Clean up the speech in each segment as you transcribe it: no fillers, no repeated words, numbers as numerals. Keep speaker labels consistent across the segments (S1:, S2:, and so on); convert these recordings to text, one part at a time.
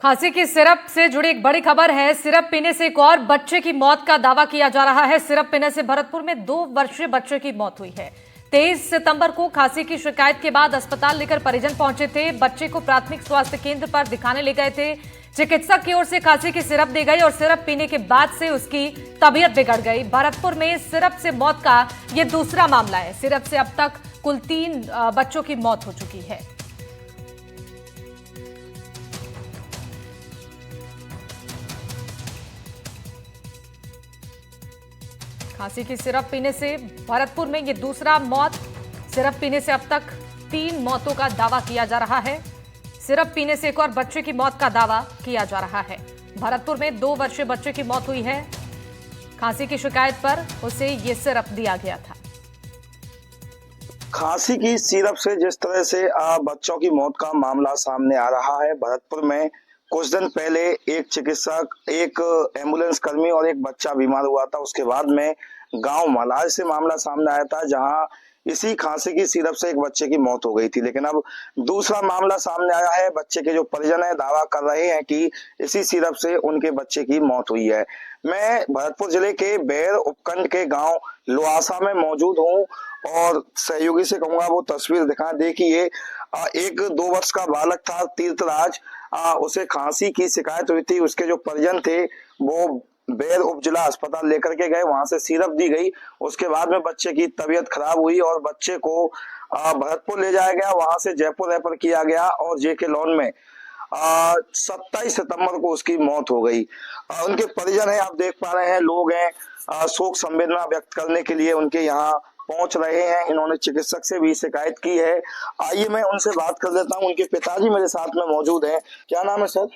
S1: खांसी की सिरप से जुड़ी एक बड़ी खबर है। सिरप पीने से एक और बच्चे की मौत का दावा किया जा रहा है। सिरप पीने से भरतपुर में 2 वर्षीय बच्चे की मौत हुई है। 23 सितंबर को खांसी की शिकायत के बाद अस्पताल लेकर परिजन पहुंचे थे। बच्चे को प्राथमिक स्वास्थ्य केंद्र पर दिखाने ले गए थे। चिकित्सक की ओर से खांसी की सिरप दी गई और सिरप पीने के बाद से उसकी तबीयत बिगड़ गई। भरतपुर में सिरप से मौत का यह दूसरा मामला है। सिरप से अब तक कुल 3 बच्चों की मौत हो चुकी है। खांसी की सिरप पीने से भरतपुर में ये दूसरा मौत। सिरप पीने से अब तक 3 मौतों का दावा किया जा रहा है। सिरप पीने से एक और बच्चे की मौत का दावा किया जा रहा है। भरतपुर में 2 वर्षीय बच्चे की मौत हुई है। खांसी की शिकायत पर उसे ये सिरप दिया गया था।
S2: खांसी की सिरप से जिस तरह से बच्चों की मौत का मामला सामने आ रहा है भरतपुर में, कुछ दिन पहले एक चिकित्सक, एक एम्बुलेंस कर्मी और एक बच्चा बीमार हुआ था। उसके बाद में गांव मलाज से मामला सामने आया था, जहां इसी खांसी की सिरप से एक बच्चे की मौत हो गई थी। लेकिन अब दूसरा मामला सामने आया है। बच्चे के जो परिजन है दावा कर रहे हैं कि इसी सिरप से उनके बच्चे की मौत हुई है। मैं भरतपुर जिले के बेर उपखंड के गांव लुआसा में मौजूद हूं और सहयोगी से कहूंगा वो तस्वीर दिखा। देखिए, एक 2 वर्ष का बालक था तीर्थराज, उसे खांसी की शिकायत हुई थी। उसके जो परिजन थे वो बेर उप जिला अस्पताल लेकर के गए, वहां से सिरप दी गई। उसके बाद में बच्चे की तबीयत खराब हुई और बच्चे को भरतपुर ले जाया गया, वहां से जयपुर रेफर किया गया और जेके लॉन में 27 सितंबर को उसकी मौत हो गई। उनके परिजन है, आप देख पा रहे हैं, लोग हैं, शोक संवेदना व्यक्त करने के लिए उनके यहाँ पहुंच रहे हैं। इन्होंने चिकित्सक से भी शिकायत की है। आइए मैं उनसे बात कर लेता हूं। उनके पिताजी मेरे साथ में मौजूद हैं। क्या नाम है सर?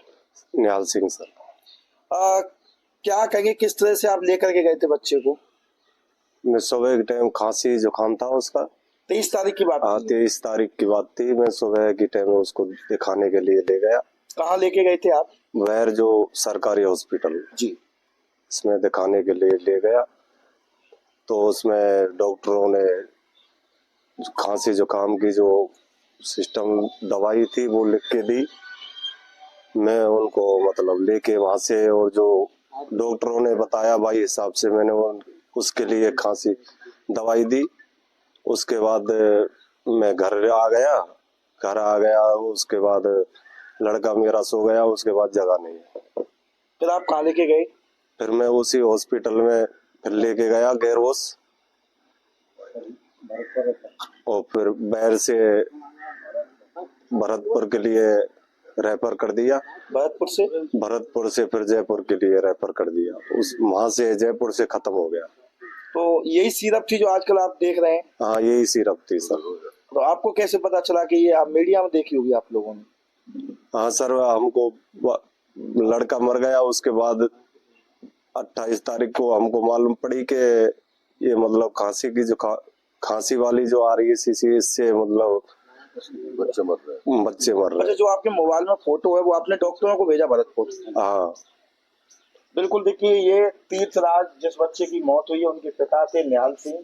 S3: निहाल सिंह सर।
S2: क्या कहेंगे, किस तरह से आप लेकर के गए थे बच्चे को?
S3: मैं सुबह के टाइम खांसी जुकाम था उसका।
S2: 23 तारीख की बात?
S3: हाँ, 23 तारीख की बात थी। मैं सुबह के टाइम उसको दिखाने के लिए ले गया।
S2: कहाँ लेके गए थे आप?
S3: वैर जो सरकारी हॉस्पिटल
S2: जी,
S3: इसमें दिखाने के लिए ले गया। तो उसमें डॉक्टरों ने खांसी जुकाम की जो सिस्टम दवाई थी वो लिख के दी। मैं उनको मतलब लेके वहां से, और जो डॉक्टरों ने बताया भाई हिसाब से मैंने उसके लिए खांसी दवाई दी। उसके बाद मैं घर आ गया। उसके बाद लड़का मेरा सो गया। उसके बाद जगह नहीं है।
S2: फिर आप कहाँ लेके गए?
S3: फिर मैं उसी हॉस्पिटल में फिर लेके गया गैरोस, और फिर बैर से भरतपुर के लिए रेफर कर दिया। भरतपुर से फिर जयपुर के लिए रेफर कर दिया। वहां से जयपुर से खत्म हो गया।
S2: तो यही सिरप थी जो आजकल आप देख रहे हैं?
S3: हाँ, यही सिरप थी सर।
S2: तो आपको कैसे पता चला कि ये आप मीडिया में देखी होगी आप लोगों ने?
S3: हाँ सर, हमको लड़का मर गया, उसके बाद 28 तारीख को हमको मालूम पड़ी कि ये मतलब खांसी की जो खांसी वाली जो आ रही है सीसी, इससे मतलब बच्चे मर रहे।
S2: अच्छा, जो आपके मोबाइल में फोटो है वो आपने डॉक्टरों को भेजा भरतपुर?
S3: हाँ
S2: बिल्कुल। देखिए, ये तीर्थराज जिस बच्चे की मौत हुई है, उनके पिता थे निहाल सिंह।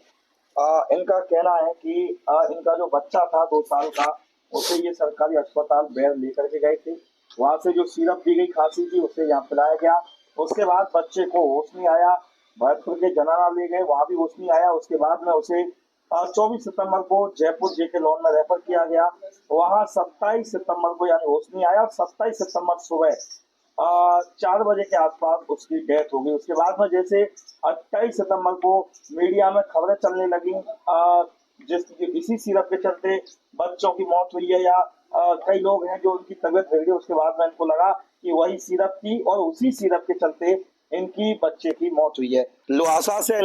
S2: इनका कहना है कि इनका जो बच्चा था 2 साल का, उसे ये सरकारी अस्पताल बेर लेकर के गए थे। वहां से जो सिरप दी गई खांसी की, उसे यहाँ पिलाया गया। उसके बाद बच्चे को होश नहीं आया। भरतपुर के जनाना ले गए, वहां भी होश नहीं आया। उसके बाद में उसे 24 सितंबर को जयपुर जेके लॉन में रेफर किया गया। वहां 27 सितंबर को यानी होश नहीं आया। 27 सितंबर सुबह 4 बजे के आसपास उसकी डेथ हो गई। उसके बाद में जैसे 28 सितंबर को मीडिया में खबरें चलने लगी, इसी सिरप के चलते बच्चों की मौत हुई है, या कई लोग हैं जो उनकी तबीयत बिगड़ी। उसके बाद में इनको लगा कि वही सिरप थी और उसी सिरप के चलते इनकी बच्चे की मौत हुई है। लुआसा से